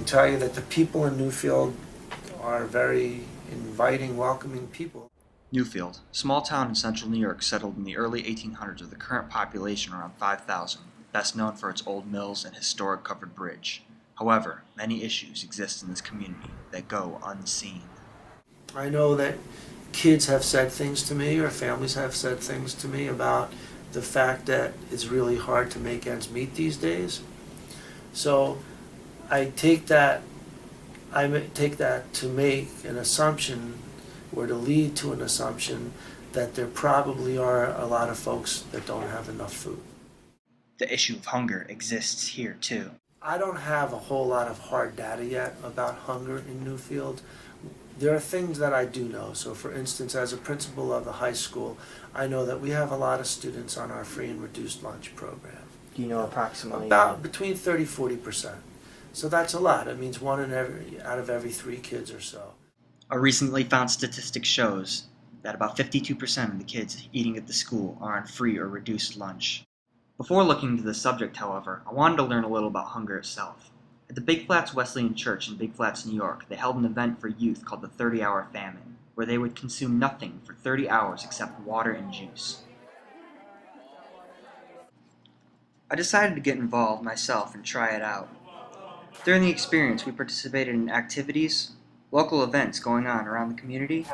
can tell you that the people in Newfield are very inviting, welcoming people. Newfield, small town in central New York settled in the early 1800s with a current population around 5,000, best known for its old mills and historic covered bridge. However, many issues exist in this community that go unseen. I know that kids have said things to me, or families have said things to me about the fact that it's really hard to make ends meet these days. So I take that to make an assumption, or to lead to an assumption, that there probably are a lot of folks that don't have enough food. The issue of hunger exists here too. I don't have a whole lot of hard data yet about hunger in Newfield. There are things that I do know. So for instance, as a principal of the high school, I know that we have a lot of students on our free and reduced lunch program. Do you know approximately? About between 30–40%. So that's a lot. It means one out of every 3 kids or so. A recently found statistic shows that about 52% of the kids eating at the school are on free or reduced lunch. Before looking into the subject, however, I wanted to learn a little about hunger itself. At the Big Flats Wesleyan Church in Big Flats, New York, they held an event for youth called the 30-Hour Famine, where they would consume nothing for 30 hours except water and juice. I decided to get involved myself and try it out. During the experience, we participated in activities, local events going on around the community,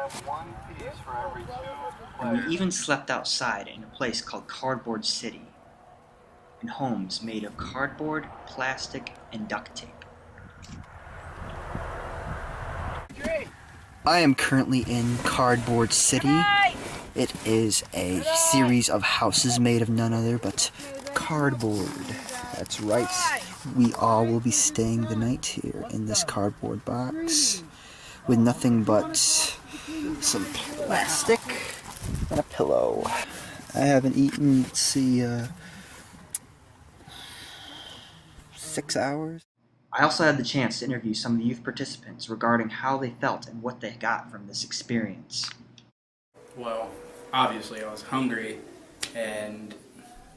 and we even slept outside in a place called Cardboard City, in homes made of cardboard, plastic, and duct tape. I am currently in Cardboard City. It is a series of houses made of none other but cardboard. That's right. We all will be staying the night here in this cardboard box with nothing but some plastic and a pillow. I haven't eaten, let's see, 6 hours. I also had the chance to interview some of the youth participants regarding how they felt and what they got from this experience. Well, obviously I was hungry and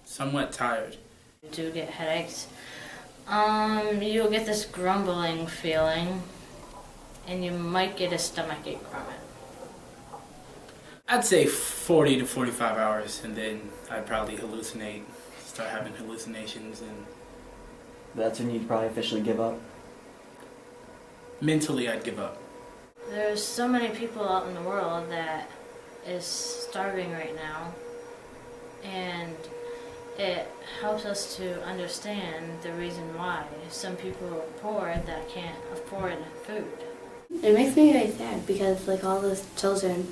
somewhat tired. You do get headaches. You'll get this grumbling feeling, and you might get a stomachache from it. I'd say 40 to 45 hours, and then I'd probably hallucinate, start having hallucinations, and That's when you'd probably officially give up. mentally I'd give up. There's so many people out in the world that is starving right now, and it helps us to understand the reason why some people are poor that can't afford food. It makes me very sad because like all those children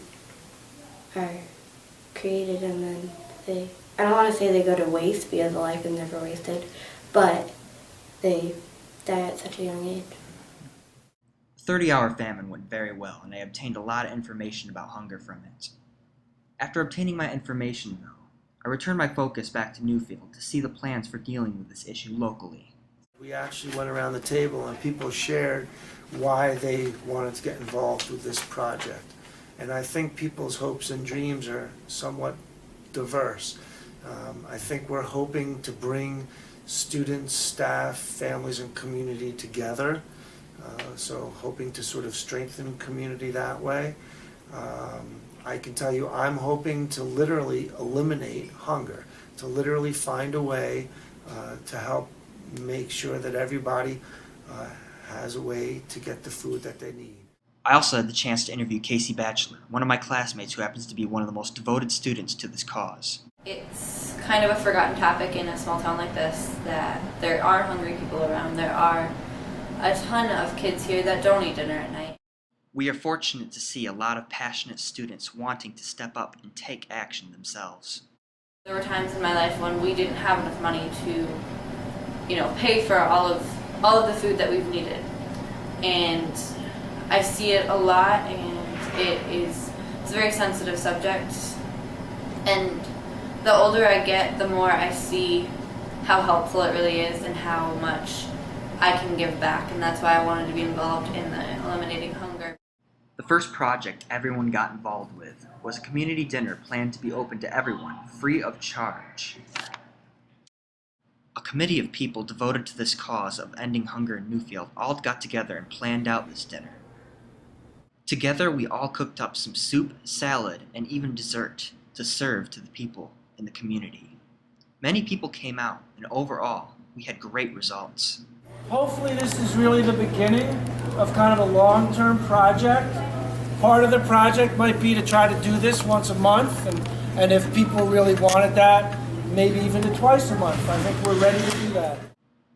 are created and then I don't want to say they go to waste because the life is never wasted, but they die at such a young age. The 30-Hour Famine went very well, and I obtained a lot of information about hunger from it. After obtaining my information, though, I returned my focus back to Newfield to see the plans for dealing with this issue locally. We actually went around the table and people shared why they wanted to get involved with this project. And I think people's hopes and dreams are somewhat diverse. I think we're hoping to bring students, staff, families, and community together. So hoping to sort of strengthen community that way. I can tell you I'm hoping to literally eliminate hunger, to literally find a way to help make sure that everybody has a way to get the food that they need. I also had the chance to interview Casey Batchelor, one of my classmates who happens to be one of the most devoted students to this cause. It's kind of a forgotten topic in a small town like this, that there are hungry people around. There are a ton of kids here that don't eat dinner at night. We are fortunate to see a lot of passionate students wanting to step up and take action themselves. There were times in my life when we didn't have enough money to, pay for all of the food that we've needed. And I see it a lot, and it's a very sensitive subject. And the older I get, the more I see how helpful it really is and how much I can give back. And that's why I wanted to be involved in the eliminating hunger. The first project everyone got involved with was a community dinner planned to be open to everyone, free of charge. A committee of people devoted to this cause of ending hunger in Newfield all got together and planned out this dinner. Together, we all cooked up some soup, salad, and even dessert to serve to the people in the community. Many people came out, and overall, we had great results. Hopefully this is really the beginning of kind of a long-term project. Part of the project might be to try to do this once a month, and if people really wanted that, maybe even to twice a month. I think we're ready to do that.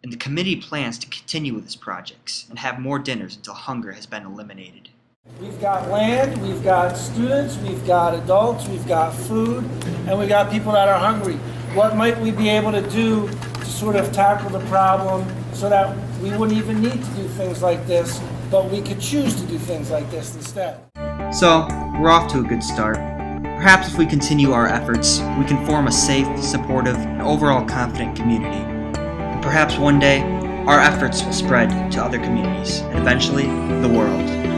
And the committee plans to continue with these projects and have more dinners until hunger has been eliminated. We've got land, we've got students, we've got adults, we've got food, and we've got people that are hungry. What might we be able to do to sort of tackle the problem so that we wouldn't even need to do things like this, but we could choose to do things like this instead? So, we're off to a good start. Perhaps if we continue our efforts, we can form a safe, supportive, and overall confident community. And perhaps one day, our efforts will spread to other communities, and eventually, the world.